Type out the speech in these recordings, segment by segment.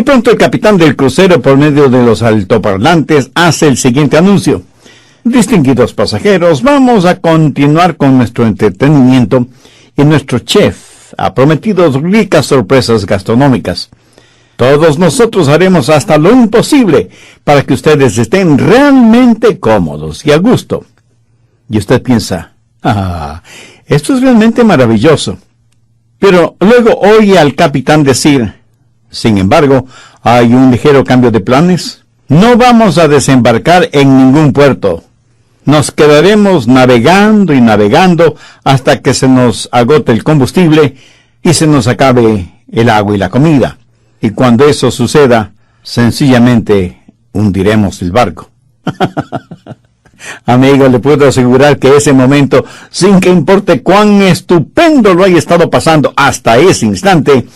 De pronto el capitán del crucero, por medio de los altoparlantes, hace el siguiente anuncio. Distinguidos pasajeros, vamos a continuar con nuestro entretenimiento y nuestro chef ha prometido ricas sorpresas gastronómicas. Todos nosotros haremos hasta lo imposible para que ustedes estén realmente cómodos y a gusto. Y usted piensa, esto es realmente maravilloso. Pero luego oye al capitán decir, sin embargo, hay un ligero cambio de planes. No vamos a desembarcar en ningún puerto. Nos quedaremos navegando y navegando hasta que se nos agote el combustible y se nos acabe el agua y la comida. Y cuando eso suceda, sencillamente hundiremos el barco. Amigo, le puedo asegurar que ese momento, sin que importe cuán estupendo lo haya estado pasando hasta ese instante,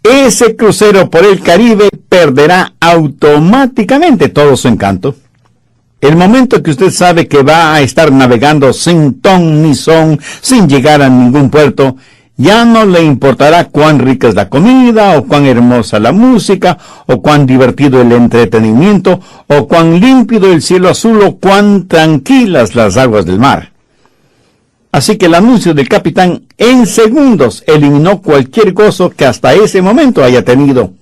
ese crucero por el Caribe perderá automáticamente todo su encanto. El momento que usted sabe que va a estar navegando sin ton ni son, sin llegar a ningún puerto, ya no le importará cuán rica es la comida, o cuán hermosa la música, o cuán divertido el entretenimiento, o cuán límpido el cielo azul, o cuán tranquilas las aguas del mar. Así que el anuncio del capitán en segundos eliminó cualquier gozo que hasta ese momento haya tenido.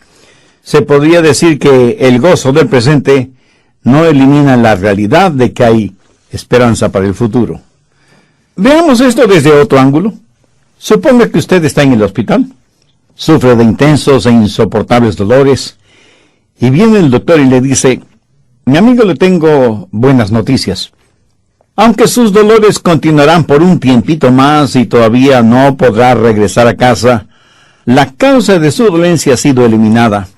Se podría decir que el gozo del presente no elimina la realidad de que hay esperanza para el futuro. Veamos esto desde otro ángulo. Suponga que usted está en el hospital, sufre de intensos e insoportables dolores, y viene el doctor y le dice, mi amigo, le tengo buenas noticias. Aunque sus dolores continuarán por un tiempito más y todavía no podrá regresar a casa, la causa de su dolencia ha sido eliminada,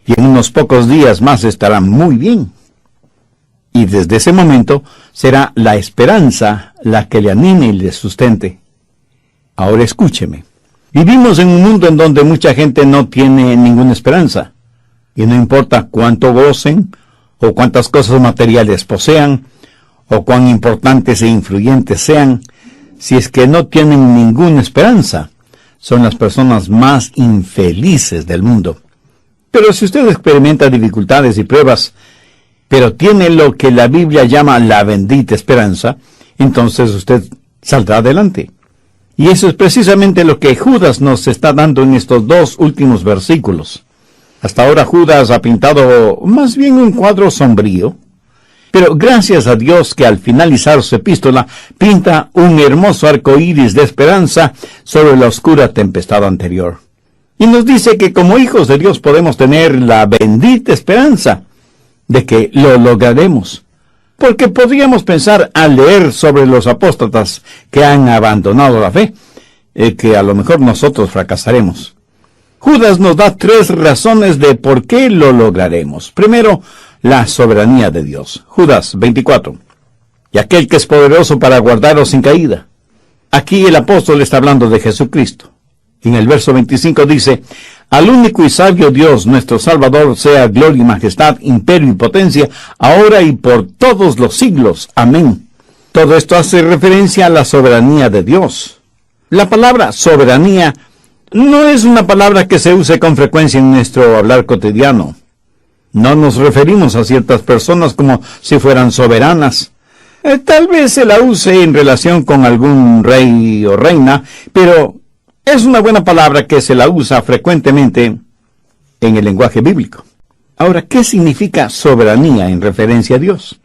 y en unos pocos días más estará muy bien. Y desde ese momento será la esperanza la que le anime y le sustente. Ahora escúcheme. Vivimos en un mundo en donde mucha gente no tiene ninguna esperanza. Y no importa cuánto gocen, o cuántas cosas materiales posean, o cuán importantes e influyentes sean, si es que no tienen ninguna esperanza, son las personas más infelices del mundo. Pero si usted experimenta dificultades y pruebas, pero tiene lo que la Biblia llama la bendita esperanza, entonces usted saldrá adelante. Y eso es precisamente lo que Judas nos está dando en estos dos últimos versículos. Hasta ahora Judas ha pintado más bien un cuadro sombrío, pero gracias a Dios que al finalizar su epístola pinta un hermoso arco iris de esperanza sobre la oscura tempestad anterior. Y nos dice que como hijos de Dios podemos tener la bendita esperanza de que lo lograremos. Porque podríamos pensar al leer sobre los apóstatas que han abandonado la fe, que a lo mejor nosotros fracasaremos. Judas nos da 3 razones de por qué lo lograremos. Primero, la soberanía de Dios. Judas 24. Y aquel que es poderoso para guardaros sin caída. Aquí el apóstol está hablando de Jesucristo. En el verso 25 dice, al único y sabio Dios, nuestro Salvador, sea gloria y majestad, imperio y potencia, ahora y por todos los siglos. Amén. Todo esto hace referencia a la soberanía de Dios. La palabra soberanía no es una palabra que se use con frecuencia en nuestro hablar cotidiano. No nos referimos a ciertas personas como si fueran soberanas. Tal vez se la use en relación con algún rey o reina, pero es una buena palabra que se la usa frecuentemente en el lenguaje bíblico. Ahora, ¿qué significa soberanía en referencia a Dios?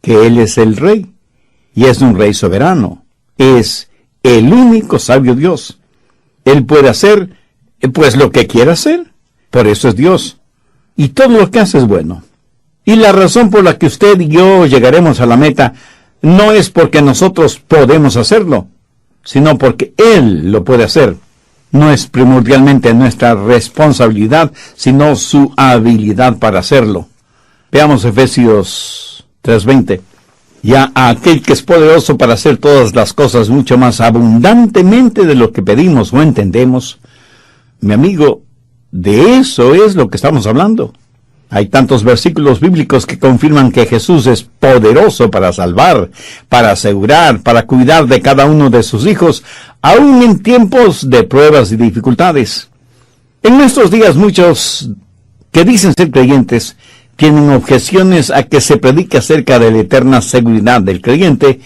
Que Él es el rey, y es un rey soberano. Es el único sabio Dios. Él puede hacer, pues, lo que quiera hacer. Por eso es Dios. Y todo lo que hace es bueno. Y la razón por la que usted y yo llegaremos a la meta no es porque nosotros podemos hacerlo, sino porque Él lo puede hacer. No es primordialmente nuestra responsabilidad, sino su habilidad para hacerlo. Veamos Efesios 3:20. Ya a aquel que es poderoso para hacer todas las cosas mucho más abundantemente de lo que pedimos o entendemos. Mi amigo, de eso es lo que estamos hablando. Hay tantos versículos bíblicos que confirman que Jesús es poderoso para salvar, para asegurar, para cuidar de cada uno de sus hijos, aún en tiempos de pruebas y dificultades. En nuestros días muchos que dicen ser creyentes tienen objeciones a que se predique acerca de la eterna seguridad del creyente,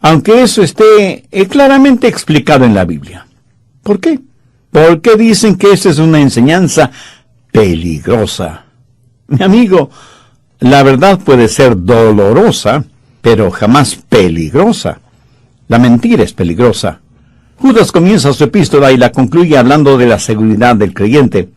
aunque eso esté claramente explicado en la Biblia. ¿Por qué? Porque dicen que esa es una enseñanza peligrosa. Mi amigo, la verdad puede ser dolorosa, pero jamás peligrosa. La mentira es peligrosa. Judas comienza su epístola y la concluye hablando de la seguridad del creyente,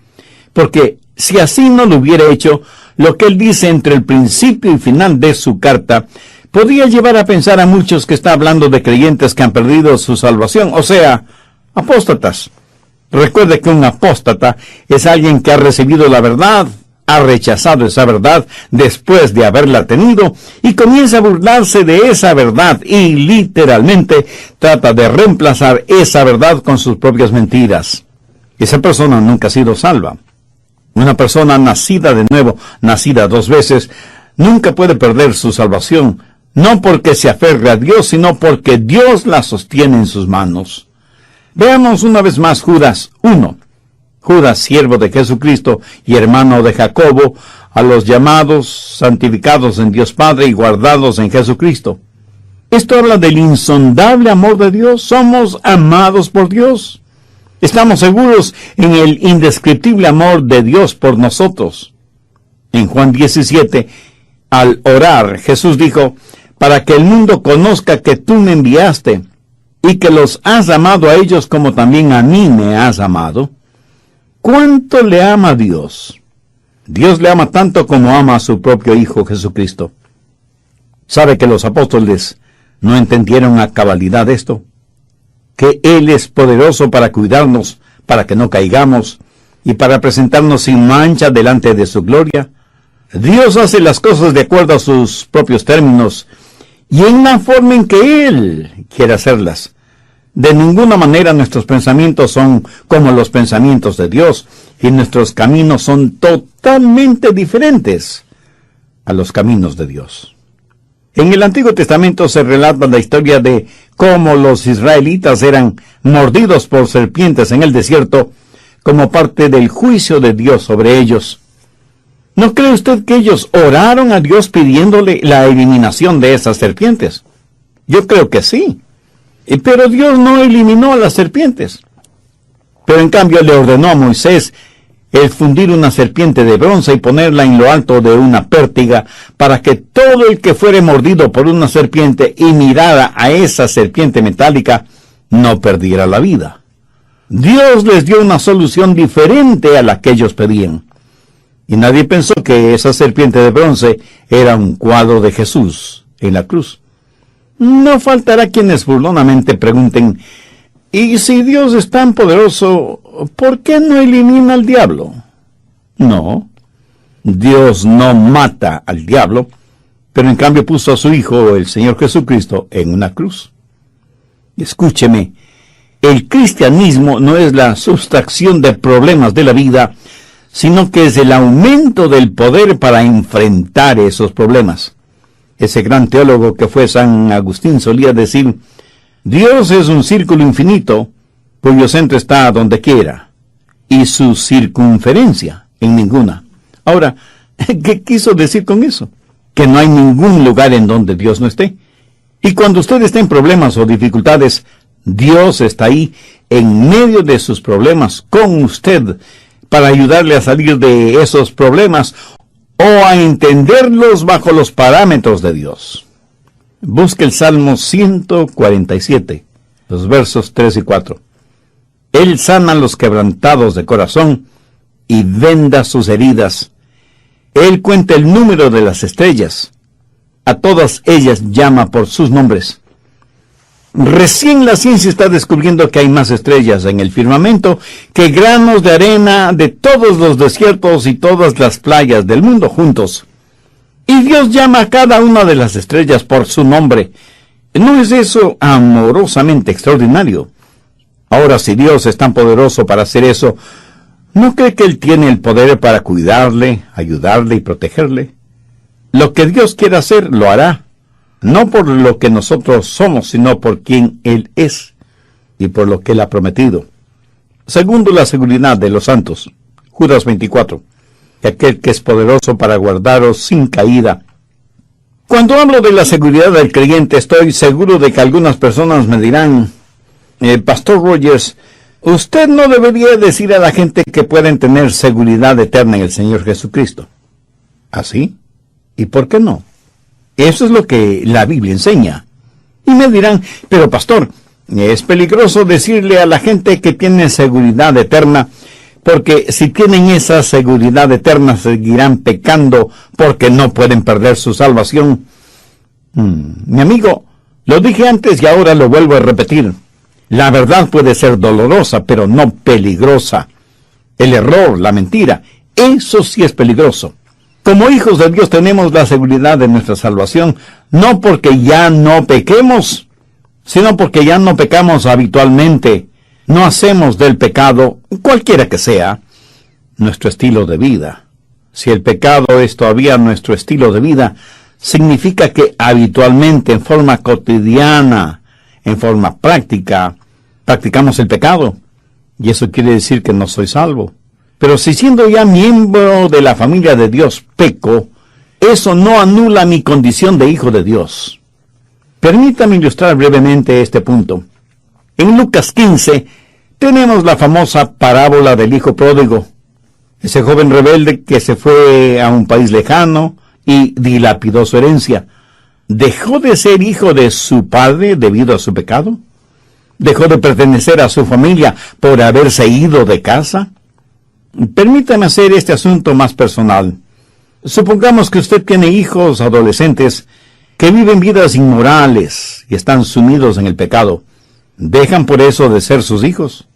porque si así no lo hubiera hecho, lo que él dice entre el principio y final de su carta podría llevar a pensar a muchos que está hablando de creyentes que han perdido su salvación, o sea, apóstatas. Recuerde que un apóstata es alguien que ha recibido la verdad, ha rechazado esa verdad después de haberla tenido y comienza a burlarse de esa verdad y literalmente trata de reemplazar esa verdad con sus propias mentiras. Esa persona nunca ha sido salva. Una persona nacida de nuevo, nacida 2 veces, nunca puede perder su salvación, no porque se aferre a Dios, sino porque Dios la sostiene en sus manos. Veamos una vez más Judas 1. Judas, siervo de Jesucristo y hermano de Jacobo, a los llamados, santificados en Dios Padre y guardados en Jesucristo. Esto habla del insondable amor de Dios. Somos amados por Dios. Estamos seguros en el indescriptible amor de Dios por nosotros. En Juan 17, al orar, Jesús dijo, para que el mundo conozca que tú me enviaste y que los has amado a ellos como también a mí me has amado. ¿Cuánto le ama Dios? Dios le ama tanto como ama a su propio Hijo Jesucristo. ¿Sabe que los apóstoles no entendieron a cabalidad esto? Que Él es poderoso para cuidarnos, para que no caigamos, y para presentarnos sin mancha delante de su gloria. Dios hace las cosas de acuerdo a sus propios términos, y en la forma en que Él quiere hacerlas. De ninguna manera nuestros pensamientos son como los pensamientos de Dios, y nuestros caminos son totalmente diferentes a los caminos de Dios. En el Antiguo Testamento se relata la historia de cómo los israelitas eran mordidos por serpientes en el desierto como parte del juicio de Dios sobre ellos. ¿No cree usted que ellos oraron a Dios pidiéndole la eliminación de esas serpientes? Yo creo que sí. Pero Dios no eliminó a las serpientes. Pero en cambio le ordenó a Moisés el fundir una serpiente de bronce y ponerla en lo alto de una pértiga, para que todo el que fuere mordido por una serpiente y mirara a esa serpiente metálica, no perdiera la vida. Dios les dio una solución diferente a la que ellos pedían. Y nadie pensó que esa serpiente de bronce era un cuadro de Jesús en la cruz. No faltará quienes burlonamente pregunten, ¿y si Dios es tan poderoso, por qué no elimina al diablo? No, Dios no mata al diablo, pero en cambio puso a su Hijo, el Señor Jesucristo, en una cruz. Escúcheme, el cristianismo no es la sustracción de problemas de la vida, sino que es el aumento del poder para enfrentar esos problemas. Ese gran teólogo que fue San Agustín solía decir, Dios es un círculo infinito, cuyo centro está donde quiera, y su circunferencia en ninguna. Ahora, ¿qué quiso decir con eso? Que no hay ningún lugar en donde Dios no esté. Y cuando usted está en problemas o dificultades, Dios está ahí, en medio de sus problemas, con usted, para ayudarle a salir de esos problemas, o a entenderlos bajo los parámetros de Dios. Busque el Salmo 147, los versos 3 y 4. Él sana a los quebrantados de corazón y venda sus heridas. Él cuenta el número de las estrellas. A todas ellas llama por sus nombres. Recién la ciencia está descubriendo que hay más estrellas en el firmamento que granos de arena de todos los desiertos y todas las playas del mundo juntos. Y Dios llama a cada una de las estrellas por su nombre. ¿No es eso amorosamente extraordinario? Ahora, si Dios es tan poderoso para hacer eso, ¿no cree que Él tiene el poder para cuidarle, ayudarle y protegerle? Lo que Dios quiere hacer, lo hará. No por lo que nosotros somos, sino por quien Él es y por lo que Él ha prometido. Segundo, la seguridad de los santos. Judas 24. de aquel que es poderoso para guardaros sin caída. Cuando hablo de la seguridad del creyente, estoy seguro de que algunas personas me dirán, Pastor Rogers, usted no debería decir a la gente que pueden tener seguridad eterna en el Señor Jesucristo. ¿Así? ¿Y por qué no? Eso es lo que la Biblia enseña. Y me dirán, pero pastor, es peligroso decirle a la gente que tiene seguridad eterna, porque si tienen esa seguridad eterna seguirán pecando porque no pueden perder su salvación. Mi amigo, lo dije antes y ahora lo vuelvo a repetir. La verdad puede ser dolorosa, pero no peligrosa. El error, la mentira, eso sí es peligroso. Como hijos de Dios tenemos la seguridad de nuestra salvación, no porque ya no pequemos, sino porque ya no pecamos habitualmente. No hacemos del pecado, cualquiera que sea, nuestro estilo de vida. Si el pecado es todavía nuestro estilo de vida, significa que habitualmente, en forma cotidiana, en forma práctica, practicamos el pecado. Y eso quiere decir que no soy salvo. Pero si siendo ya miembro de la familia de Dios peco, eso no anula mi condición de hijo de Dios. Permítame ilustrar brevemente este punto. En Lucas 15 tenemos la famosa parábola del hijo pródigo, ese joven rebelde que se fue a un país lejano y dilapidó su herencia. ¿Dejó de ser hijo de su padre debido a su pecado? ¿Dejó de pertenecer a su familia por haberse ido de casa? Permítame hacer este asunto más personal. Supongamos que usted tiene hijos adolescentes que viven vidas inmorales y están sumidos en el pecado. ¿Dejan por eso de ser sus hijos?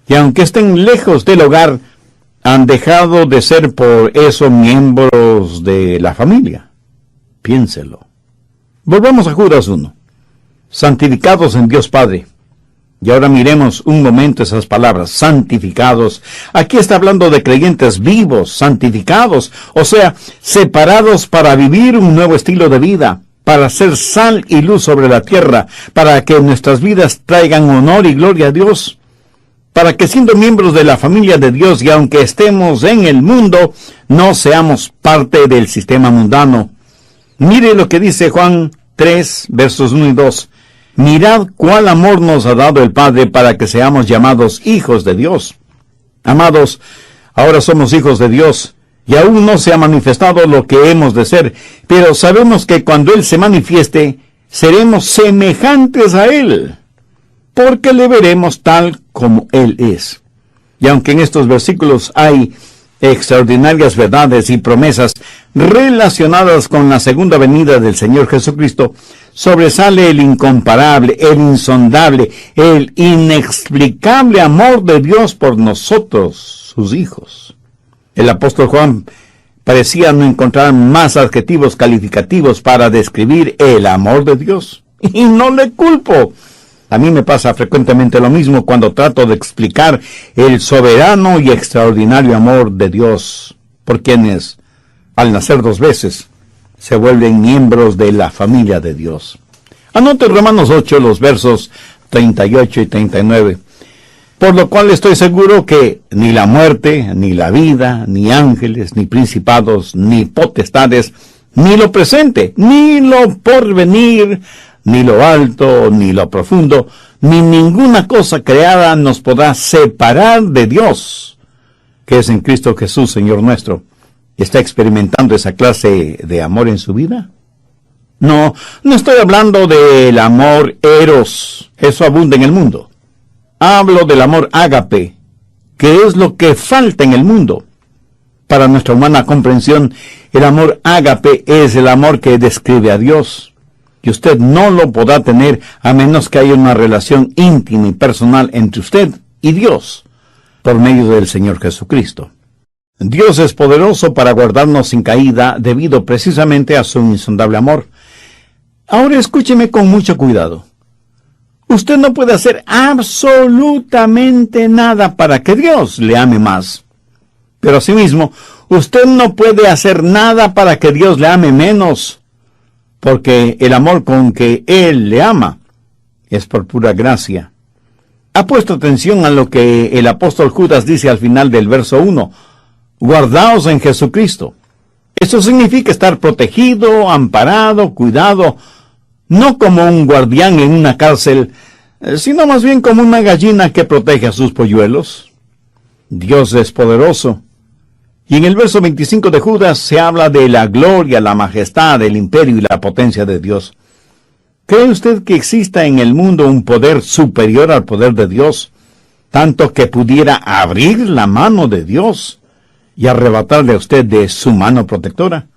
Y aunque estén lejos del hogar, han dejado de ser por eso miembros de la familia. Piénselo. Volvamos a Judas 1. Santificados en Dios Padre. Y ahora miremos un momento esas palabras, santificados. Aquí está hablando de creyentes vivos, santificados, o sea, separados para vivir un nuevo estilo de vida, para ser sal y luz sobre la tierra, para que nuestras vidas traigan honor y gloria a Dios, para que siendo miembros de la familia de Dios y aunque estemos en el mundo, no seamos parte del sistema mundano. Mire lo que dice Juan 3, versos 1 y 2. Mirad cuál amor nos ha dado el Padre para que seamos llamados hijos de Dios. Amados, ahora somos hijos de Dios, y aún no se ha manifestado lo que hemos de ser, pero sabemos que cuando Él se manifieste, seremos semejantes a Él, porque le veremos tal como Él es. Y aunque en estos versículos hay extraordinarias verdades y promesas relacionadas con la segunda venida del Señor Jesucristo, sobresale el incomparable, el insondable, el inexplicable amor de Dios por nosotros, sus hijos. El apóstol Juan parecía no encontrar más adjetivos calificativos para describir el amor de Dios. Y no le culpo. A mí me pasa frecuentemente lo mismo cuando trato de explicar el soberano y extraordinario amor de Dios, por quienes, al nacer dos veces, se vuelven miembros de la familia de Dios. Anote Romanos 8, los versos 38 y 39. Por lo cual estoy seguro que ni la muerte, ni la vida, ni ángeles, ni principados, ni potestades, ni lo presente, ni lo porvenir, ni lo alto, ni lo profundo, ni ninguna cosa creada nos podrá separar de Dios, que es en Cristo Jesús, Señor nuestro. ¿Está experimentando esa clase de amor en su vida? No estoy hablando del amor eros, eso abunda en el mundo. Hablo del amor ágape, que es lo que falta en el mundo. Para nuestra humana comprensión, el amor ágape es el amor que describe a Dios. Y usted no lo podrá tener a menos que haya una relación íntima y personal entre usted y Dios, por medio del Señor Jesucristo. Dios es poderoso para guardarnos sin caída debido precisamente a su insondable amor. Ahora escúcheme con mucho cuidado. Usted no puede hacer absolutamente nada para que Dios le ame más. Pero asimismo, usted no puede hacer nada para que Dios le ame menos, porque el amor con que Él le ama es por pura gracia. ¿Ha puesto atención a lo que el apóstol Judas dice al final del verso 1? Guardaos en Jesucristo. Eso significa estar protegido, amparado, cuidado, no como un guardián en una cárcel, sino más bien como una gallina que protege a sus polluelos. Dios es poderoso. Y en el verso 25 de Judas se habla de la gloria, la majestad, el imperio y la potencia de Dios. ¿Cree usted que exista en el mundo un poder superior al poder de Dios, tanto que pudiera abrir la mano de Dios y arrebatarle a usted de su mano protectora?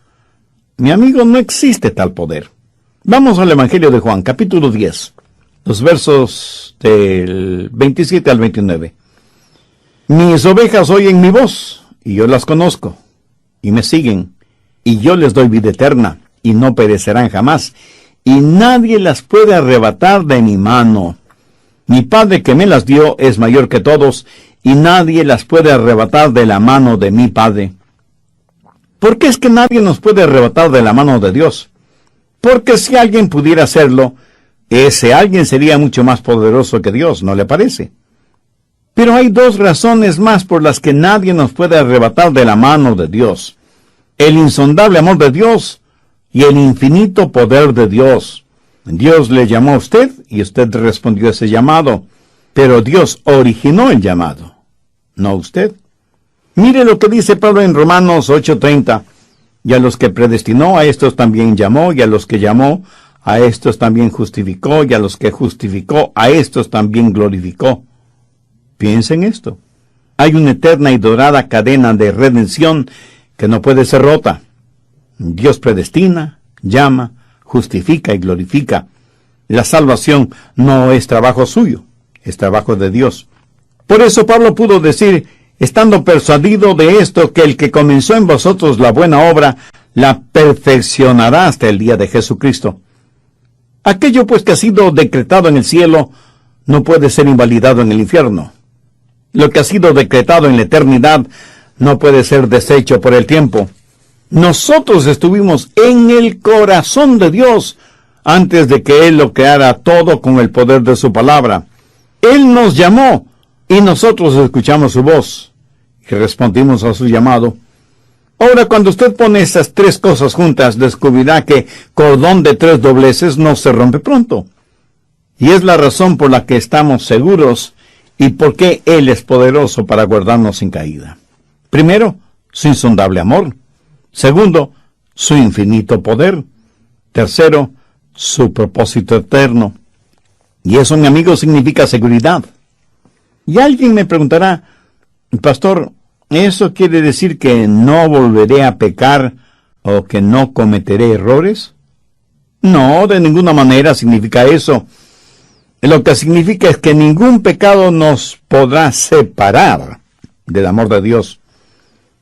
Mi amigo, no existe tal poder. Vamos al Evangelio de Juan, capítulo 10, los versos del 27 al 29. Mis ovejas oyen mi voz, y yo las conozco, y me siguen, y yo les doy vida eterna, y no perecerán jamás, y nadie las puede arrebatar de mi mano. Mi Padre que me las dio es mayor que todos, y nadie las puede arrebatar de la mano de mi Padre. ¿Por qué es que nadie nos puede arrebatar de la mano de Dios? Porque si alguien pudiera hacerlo, ese alguien sería mucho más poderoso que Dios, ¿no le parece? Pero hay dos razones más por las que nadie nos puede arrebatar de la mano de Dios: el insondable amor de Dios y el infinito poder de Dios. Dios le llamó a usted y usted respondió a ese llamado, pero Dios originó el llamado, no usted. Mire lo que dice Pablo en Romanos 8:30. Y a los que predestinó, a estos también llamó, y a los que llamó, a estos también justificó, y a los que justificó, a estos también glorificó. Piensen esto. Hay una eterna y dorada cadena de redención que no puede ser rota. Dios predestina, llama, justifica y glorifica. La salvación no es trabajo suyo, es trabajo de Dios. Por eso Pablo pudo decir, estando persuadido de esto, que el que comenzó en vosotros la buena obra, la perfeccionará hasta el día de Jesucristo. Aquello pues que ha sido decretado en el cielo, no puede ser invalidado en el infierno. Lo que ha sido decretado en la eternidad, no puede ser deshecho por el tiempo. Nosotros estuvimos en el corazón de Dios, antes de que Él lo creara todo con el poder de su palabra. Él nos llamó, y nosotros escuchamos su voz y respondimos a su llamado. Ahora, cuando usted pone estas tres cosas juntas, descubrirá que cordón de tres dobleces no se rompe pronto. Y es la razón por la que estamos seguros y por qué Él es poderoso para guardarnos sin caída. Primero, su insondable amor. Segundo, su infinito poder. Tercero, su propósito eterno. Y eso, mi amigo, significa seguridad. Y alguien me preguntará, pastor, ¿eso quiere decir que no volveré a pecar o que no cometeré errores? No, de ninguna manera significa eso. Lo que significa es que ningún pecado nos podrá separar del amor de Dios.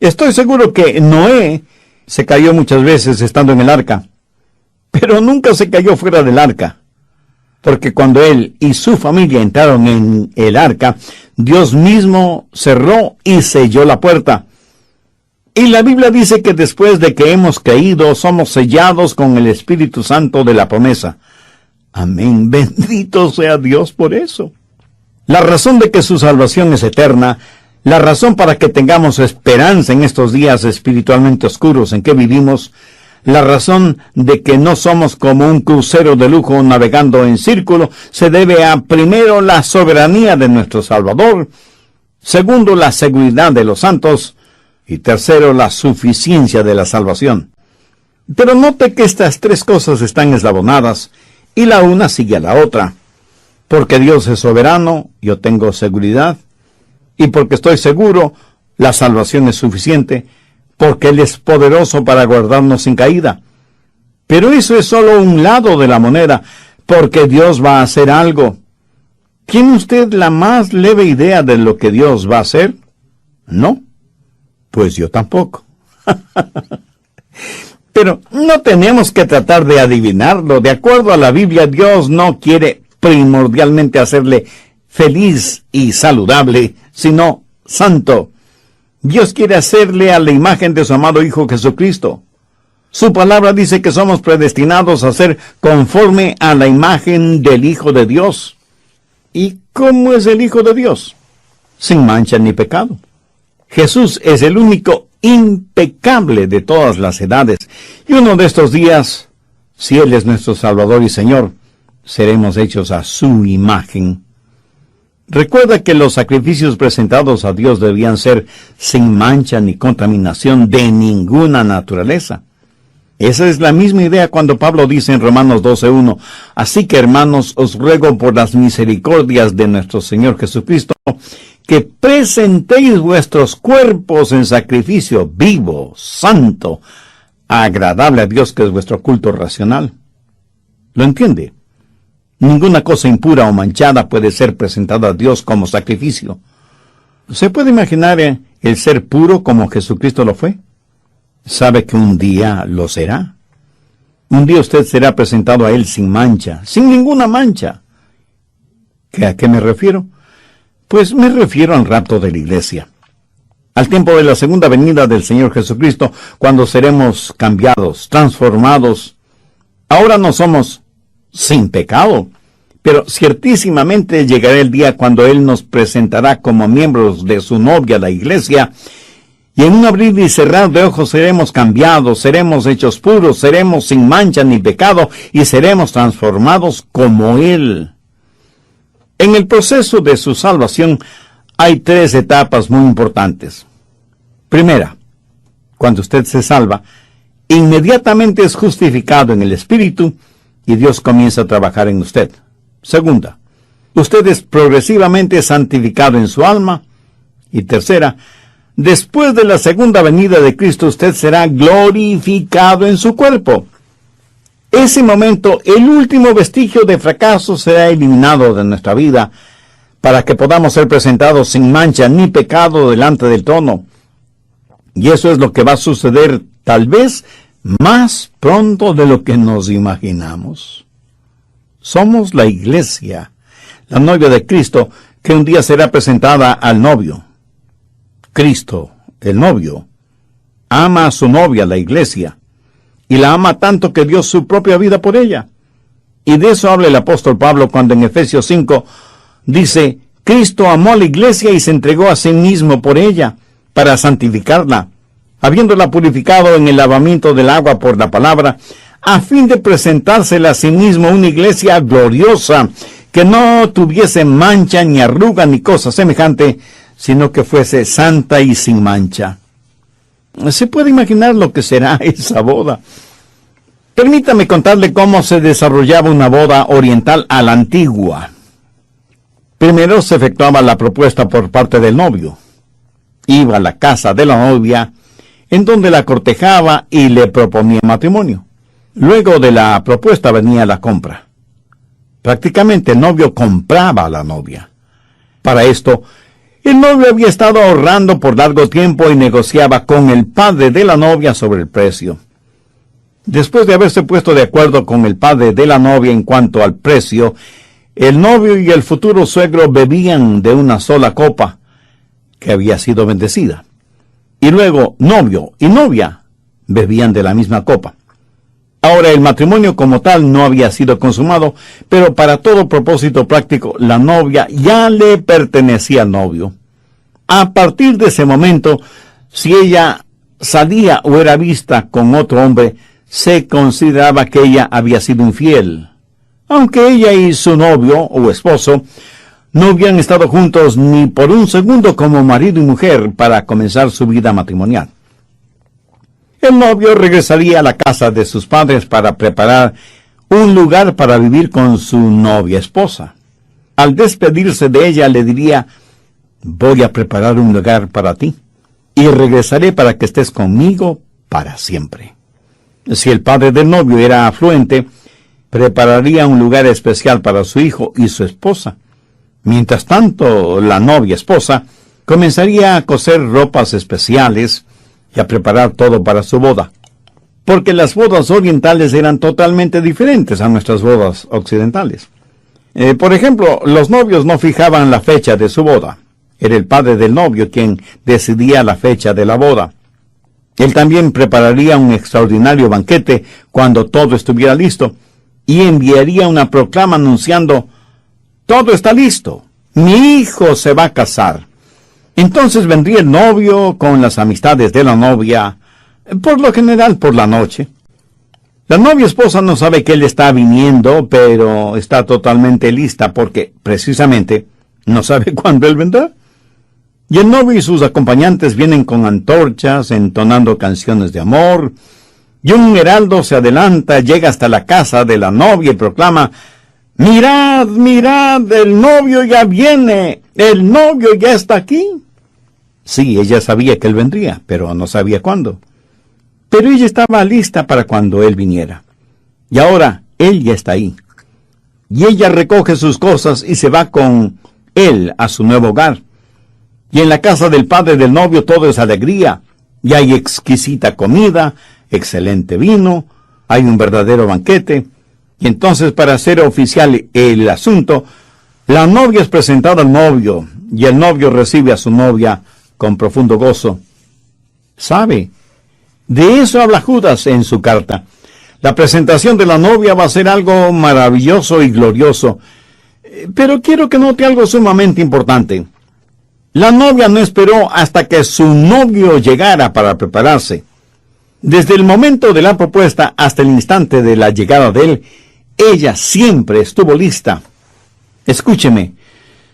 Estoy seguro que Noé se cayó muchas veces estando en el arca, pero nunca se cayó fuera del arca. Porque cuando él y su familia entraron en el arca, Dios mismo cerró y selló la puerta. Y la Biblia dice que después de que hemos caído, somos sellados con el Espíritu Santo de la promesa. Amén. Bendito sea Dios por eso. La razón de que su salvación es eterna, la razón para que tengamos esperanza en estos días espiritualmente oscuros en que vivimos, la razón de que no somos como un crucero de lujo navegando en círculo, se debe a, primero, la soberanía de nuestro Salvador, segundo, la seguridad de los santos, y tercero, la suficiencia de la salvación. Pero note que estas tres cosas están eslabonadas, y la una sigue a la otra. Porque Dios es soberano, yo tengo seguridad, y porque estoy seguro, la salvación es suficiente, porque Él es poderoso para guardarnos sin caída. Pero eso es solo un lado de la moneda, porque Dios va a hacer algo. ¿Tiene usted la más leve idea de lo que Dios va a hacer? ¿No? Pues yo tampoco. Pero no tenemos que tratar de adivinarlo. De acuerdo a la Biblia, Dios no quiere primordialmente hacerle feliz y saludable, sino santo. Dios quiere hacerle a la imagen de su amado Hijo Jesucristo. Su palabra dice que somos predestinados a ser conforme a la imagen del Hijo de Dios. ¿Y cómo es el Hijo de Dios? Sin mancha ni pecado. Jesús es el único impecable de todas las edades. Y uno de estos días, si Él es nuestro Salvador y Señor, seremos hechos a su imagen. Recuerda que los sacrificios presentados a Dios debían ser sin mancha ni contaminación de ninguna naturaleza. Esa es la misma idea cuando Pablo dice en Romanos 12:1, así que hermanos, os ruego por las misericordias de nuestro Señor Jesucristo, que presentéis vuestros cuerpos en sacrificio vivo, santo, agradable a Dios, que es vuestro culto racional. ¿Lo entiende? Ninguna cosa impura o manchada puede ser presentada a Dios como sacrificio. ¿Se puede imaginar el ser puro como Jesucristo lo fue? ¿Sabe que un día lo será? Un día usted será presentado a Él sin mancha, sin ninguna mancha. ¿A qué me refiero? Pues me refiero al rapto de la iglesia. Al tiempo de la segunda venida del Señor Jesucristo, cuando seremos cambiados, transformados. Ahora no somos sin pecado, pero ciertísimamente llegará el día cuando Él nos presentará como miembros de su novia, la iglesia, y en un abrir y cerrar de ojos seremos cambiados, seremos hechos puros, seremos sin mancha ni pecado, y seremos transformados como Él. En el proceso de su salvación hay 3 etapas muy importantes. Primera, cuando usted se salva, inmediatamente es justificado en el Espíritu y Dios comienza a trabajar en usted. Segunda, usted es progresivamente santificado en su alma. Y tercera, después de la segunda venida de Cristo, usted será glorificado en su cuerpo. Ese momento, el último vestigio de fracaso será eliminado de nuestra vida para que podamos ser presentados sin mancha ni pecado delante del trono. Y eso es lo que va a suceder tal vez más pronto de lo que nos imaginamos. Somos la iglesia, la novia de Cristo, que un día será presentada al novio. Cristo, el novio, ama a su novia, la iglesia, y la ama tanto que dio su propia vida por ella. Y de eso habla el apóstol Pablo cuando en Efesios 5 dice, Cristo amó a la iglesia y se entregó a sí mismo por ella, para santificarla, habiéndola purificado en el lavamiento del agua por la palabra, a fin de presentársela a sí mismo una iglesia gloriosa, que no tuviese mancha, ni arruga, ni cosa semejante, sino que fuese santa y sin mancha. ¿Se puede imaginar lo que será esa boda? Permítame contarle cómo se desarrollaba una boda oriental a la antigua. Primero se efectuaba la propuesta por parte del novio. Iba a la casa de la novia, en donde la cortejaba y le proponía matrimonio. Luego de la propuesta venía la compra. Prácticamente el novio compraba a la novia. Para esto, el novio había estado ahorrando por largo tiempo y negociaba con el padre de la novia sobre el precio. Después de haberse puesto de acuerdo con el padre de la novia en cuanto al precio, el novio y el futuro suegro bebían de una sola copa, que había sido bendecida. Y luego novio y novia bebían de la misma copa. Ahora el matrimonio como tal no había sido consumado, pero para todo propósito práctico, la novia ya le pertenecía al novio. A partir de ese momento, si ella salía o era vista con otro hombre, se consideraba que ella había sido infiel, aunque ella y su novio o esposo no habían estado juntos ni por un segundo como marido y mujer para comenzar su vida matrimonial. El novio regresaría a la casa de sus padres para preparar un lugar para vivir con su novia esposa. Al despedirse de ella le diría, voy a preparar un lugar para ti y regresaré para que estés conmigo para siempre. Si el padre del novio era afluente, prepararía un lugar especial para su hijo y su esposa. Mientras tanto, la novia esposa comenzaría a coser ropas especiales y a preparar todo para su boda, porque las bodas orientales eran totalmente diferentes a nuestras bodas occidentales. Por ejemplo, los novios no fijaban la fecha de su boda. Era el padre del novio quien decidía la fecha de la boda. Él también prepararía un extraordinario banquete cuando todo estuviera listo y enviaría una proclama anunciando, todo está listo, mi hijo se va a casar. Entonces vendría el novio con las amistades de la novia, por lo general por la noche. La novia esposa no sabe que él está viniendo, pero está totalmente lista porque, precisamente, no sabe cuándo él vendrá. Y el novio y sus acompañantes vienen con antorchas, entonando canciones de amor, y un heraldo se adelanta, llega hasta la casa de la novia y proclama: «Mirad, mirad, el novio ya viene, el novio ya está aquí». Sí, ella sabía que él vendría, pero no sabía cuándo. Pero ella estaba lista para cuando él viniera. Y ahora él ya está ahí. Y ella recoge sus cosas y se va con él a su nuevo hogar. Y en la casa del padre del novio todo es alegría. Y hay exquisita comida, excelente vino, hay un verdadero banquete. Y entonces, para hacer oficial el asunto, la novia es presentada al novio, y el novio recibe a su novia con profundo gozo. ¿Sabe? De eso habla Judas en su carta. La presentación de la novia va a ser algo maravilloso y glorioso. Pero quiero que note algo sumamente importante. La novia no esperó hasta que su novio llegara para prepararse. Desde el momento de la propuesta hasta el instante de la llegada de él, ella siempre estuvo lista. Escúcheme,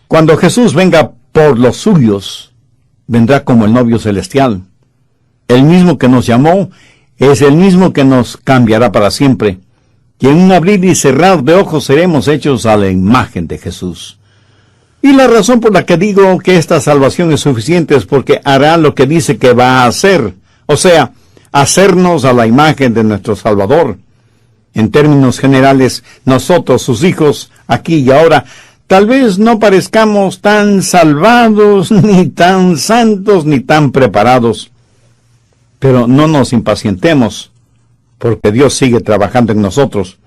cuando Jesús venga por los suyos, vendrá como el novio celestial. El mismo que nos llamó es el mismo que nos cambiará para siempre. Y en un abrir y cerrar de ojos seremos hechos a la imagen de Jesús. Y la razón por la que digo que esta salvación es suficiente es porque hará lo que dice que va a hacer. O sea, hacernos a la imagen de nuestro Salvador. En términos generales, nosotros, sus hijos, aquí y ahora, tal vez no parezcamos tan salvados, ni tan santos, ni tan preparados. Pero no nos impacientemos, porque Dios sigue trabajando en nosotros,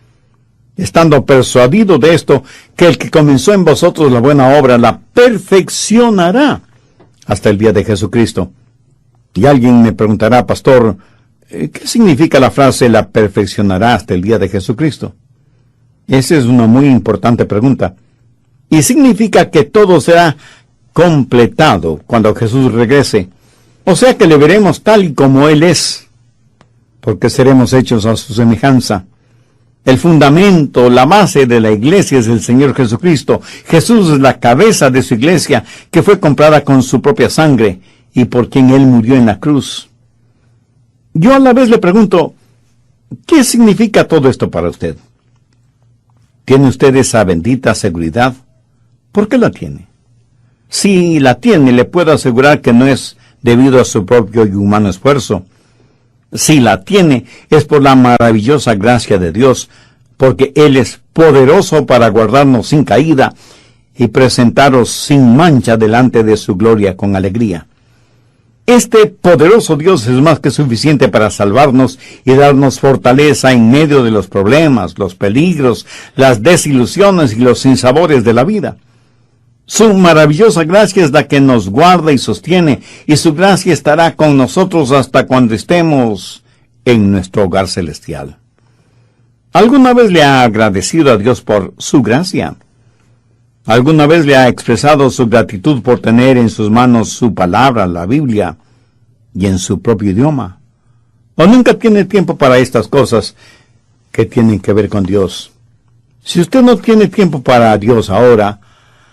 estando persuadido de esto, que el que comenzó en vosotros la buena obra la perfeccionará hasta el día de Jesucristo. Y alguien me preguntará: pastor, ¿qué significa la frase la perfeccionará hasta el día de Jesucristo? Esa es una muy importante pregunta. Y significa que todo será completado cuando Jesús regrese. O sea que le veremos tal y como Él es, porque seremos hechos a su semejanza. El fundamento, la base de la iglesia es el Señor Jesucristo. Jesús es la cabeza de su iglesia, que fue comprada con su propia sangre y por quien Él murió en la cruz. Yo a la vez le pregunto, ¿qué significa todo esto para usted? ¿Tiene usted esa bendita seguridad? ¿Por qué la tiene? Si la tiene, le puedo asegurar que no es debido a su propio y humano esfuerzo. Si la tiene, es por la maravillosa gracia de Dios, porque Él es poderoso para guardarnos sin caída y presentaros sin mancha delante de su gloria con alegría. Este poderoso Dios es más que suficiente para salvarnos y darnos fortaleza en medio de los problemas, los peligros, las desilusiones y los sinsabores de la vida. Su maravillosa gracia es la que nos guarda y sostiene, y su gracia estará con nosotros hasta cuando estemos en nuestro hogar celestial. ¿Alguna vez le ha agradecido a Dios por su gracia? ¿Alguna vez le ha expresado su gratitud por tener en sus manos su palabra, la Biblia, y en su propio idioma? ¿O nunca tiene tiempo para estas cosas que tienen que ver con Dios? Si usted no tiene tiempo para Dios ahora,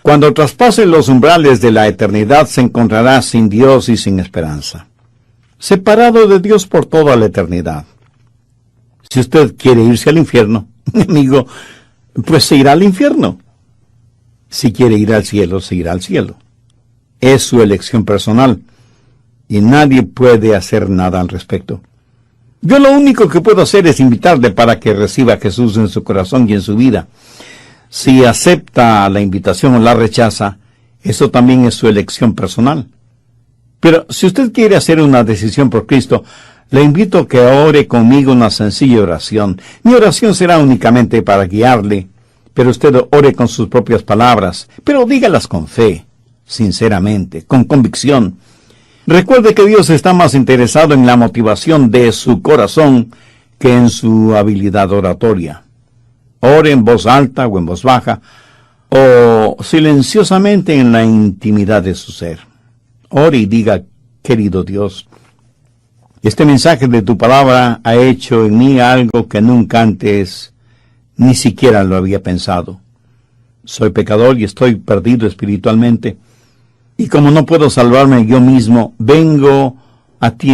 cuando traspase los umbrales de la eternidad se encontrará sin Dios y sin esperanza, separado de Dios por toda la eternidad. Si usted quiere irse al infierno, amigo, pues se irá al infierno. Si quiere ir al cielo, se irá al cielo. Es su elección personal, y nadie puede hacer nada al respecto. Yo lo único que puedo hacer es invitarle para que reciba a Jesús en su corazón y en su vida. Si acepta la invitación o la rechaza, eso también es su elección personal. Pero si usted quiere hacer una decisión por Cristo, le invito a que ore conmigo una sencilla oración. Mi oración será únicamente para guiarle, pero usted ore con sus propias palabras, pero dígalas con fe, sinceramente, con convicción. Recuerde que Dios está más interesado en la motivación de su corazón que en su habilidad oratoria. Ore en voz alta o en voz baja, o silenciosamente en la intimidad de su ser. Ore y diga: querido Dios, este mensaje de tu palabra ha hecho en mí algo que nunca antes ni siquiera lo había pensado. Soy pecador y estoy perdido espiritualmente. Y como no puedo salvarme yo mismo, vengo a ti